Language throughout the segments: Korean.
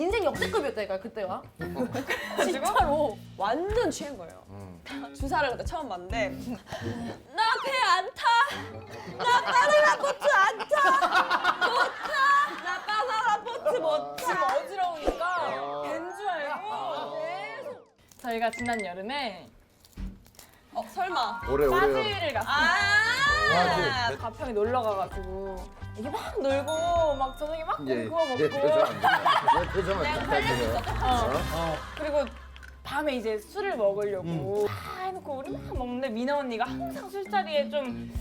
인생 역대급이었다니까 그때가. 진짜로 완전 취한 거예요. 주사를 그때 처음 봤는데 나 배 안 타. 나 빠르라보트 안 타. 못 타. 나 빠르라보트 못 타. 지금 어지러우니까 밴 줄 알고 계속. 저희가 지난 여름에 설마. 오래 빠지를 갔어요. 아. 가평에 놀러 가가지고 이게 막 놀고 막 저녁에 막 예, 구워 먹고 예, 표정 안 돼. 예, 표정 안 돼. 그리고 밤에 이제 술을 먹으려고 다 해놓고 우리 막 먹는데 미나 언니가 항상 술자리에 좀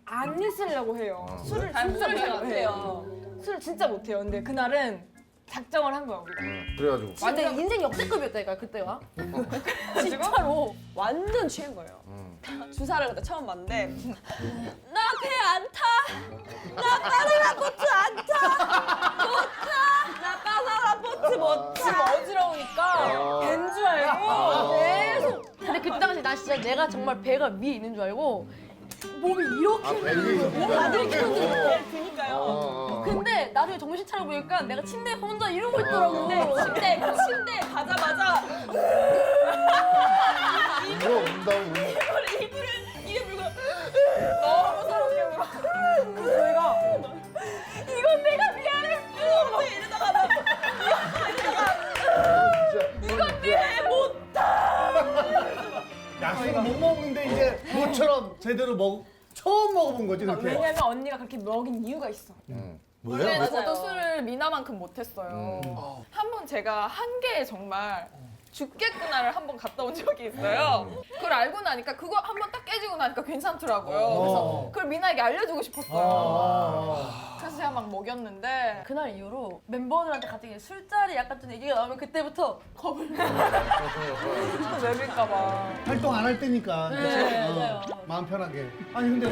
안 있으려고 해요. 술을 진짜 술을 잘 못해요. 술을 진짜 못해요. 근데 그날은 작정을 한 거야 우리가. 그래가지고 근데 인생 역대급이었다니까 그때가. 진짜로. 완전 취한 거예요. 주사를 그때 처음 봤는데 나 배 안 타. 나 빠르라보트 안 타. 못 타. 나 빠르라보트 못 타. 지금 어지러우니까 밴 줄 알고 계속. 근데 그때 당시 나 진짜 내가 정말 배가 위에 있는 줄 알고 몸이 이렇게 벨리 다들 키우는 그니까요. 근데 나중에 정신 차려보니까 내가 침대에 혼자 이러고 있더라고. 침대 가자마자 울어 운다고 이불을 입에 물고 너무 서럽게 울어. 그래서 저희가 이건 내가 미안해. 어떻게 이러다가 이건 약속을 못 먹는데 이제 모처럼 제대로 처음 먹어본 거지 그렇게. 왜냐면 언니가 그렇게 먹인 이유가 있어. 원래 맞아요. 저도 술을 미나만큼 못했어요. 한 번 제가 한계에 정말 죽겠구나를 한 번 갔다 온 적이 있어요. 그걸 알고 나니까 그거 한 번 딱 깨지고 나니까 괜찮더라고요. 그래서 그걸 미나에게 알려주고 싶었어요. 그래서 제가 막 먹였는데 그날 이후로 멤버들한테 갑자기 술자리 약간 좀 얘기가 나오면 그때부터 겁을 또 내릴까봐. 활동 안 할 때니까. 네, 어, 맞아요. 마음 편하게. 아니 근데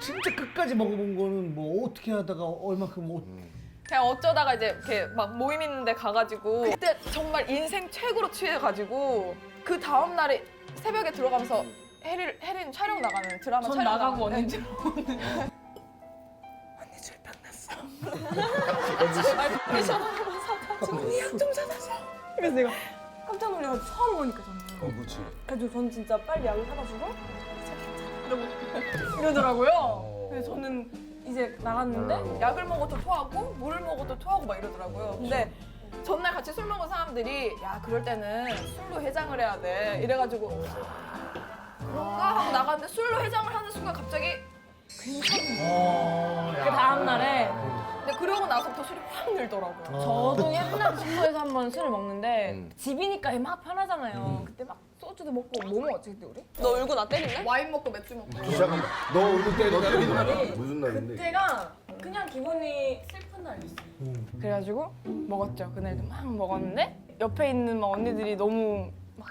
진짜 끝까지 먹어본 거는 뭐 어떻게 하다가 얼마큼 그냥 어쩌다가 이제 이렇게 막 모임 있는데 가가지고 그때 정말 인생 최고로 취해가지고 그 다음 날에 새벽에 들어가면서 혜린 촬영 나가는 드라마 전 촬영 나가고 나가는 언니 들어오는. 제발 패션 하나만 사다 줘. 언니 약좀 사다 줘. 그래서 내가 깜짝 놀라가지고 처음 보니까 저는. 그렇지. 그래서 전 진짜 빨리 약을 사다 주고 이러고 이러더라고요. 그래서 저는 이제 나갔는데 약을 먹어도 토하고 물을 먹어도 토하고 막 이러더라고요. 근데 전날 같이 술 먹은 사람들이 야 그럴 때는 술로 해장을 해야 돼 이래가지고 그런가 하고 나갔는데 술로 해장을 하는 순간 갑자기 그 다음 날에 근데 그러고 나서부터 술이 확 늘더라고요. 저도 옛날 친구에서 한 번 술을 먹는데 집이니까 막 편하잖아요. 그때 막 소주도 먹고 뭐 먹었지 그때 우리? 너 울고 나 때릴래? 와인 먹고 맥주 먹고 잠깐만 너 얼굴 때리는 날 무슨 날인데? 그때가 그냥 기분이 슬픈 날이었어요. 그래가지고 먹었죠. 그날도 막 먹었는데 옆에 있는 막 언니들이 너무 막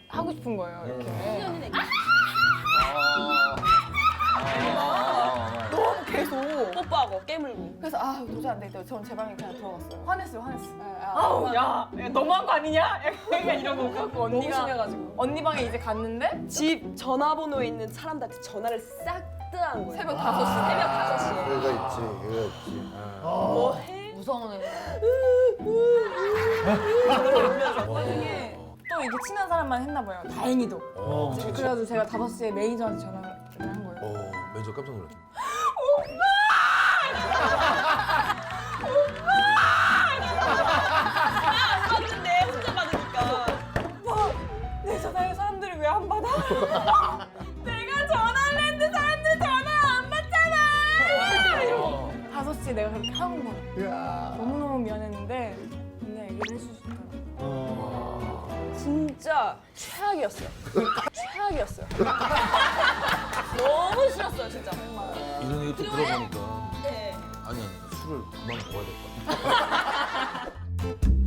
하고 싶은 거예요. 이렇게. 너무 계속 뽀뽀하고 깨물고. 그래서 아 도저히 안 되겠다. 전 제 방에 그냥 들어갔어요. 화냈어요. 아우 야 너무한 거 아니냐? 약간 이런 거 갖고 너무 언니가 심해가지고 언니 방에 이제 갔는데 집 전화번호에 있는 사람들한테 전화를 싹 다 한 거예요. 새벽 5시 새벽 5시에. 그거 있지 그거 있지 뭐 해? 무서운 애. 나중에 또 이게 친한 사람만 했나 봐요. 다행히도. 그래가지고 제가 5시에 매니저한테 전화를 한 거예요. 매니저 깜짝 놀랐죠. 안 받는데 혼자 받으니까. 내 전화에 사람들이 왜 안 받아? 내가 전화를 했는데 사람들이 전화 안 받잖아! 이러고 5시에 내가 그렇게 하는 거야. 야. 너무너무 미안했는데 언니가 얘기를 해주셨더라고. 진짜 최악이었어요. 최악이었어요. 너무 싫었어요, 진짜. 이런 얘기 또 들어보니까 네. 아니 술을 그만 먹어야 될 것 같아.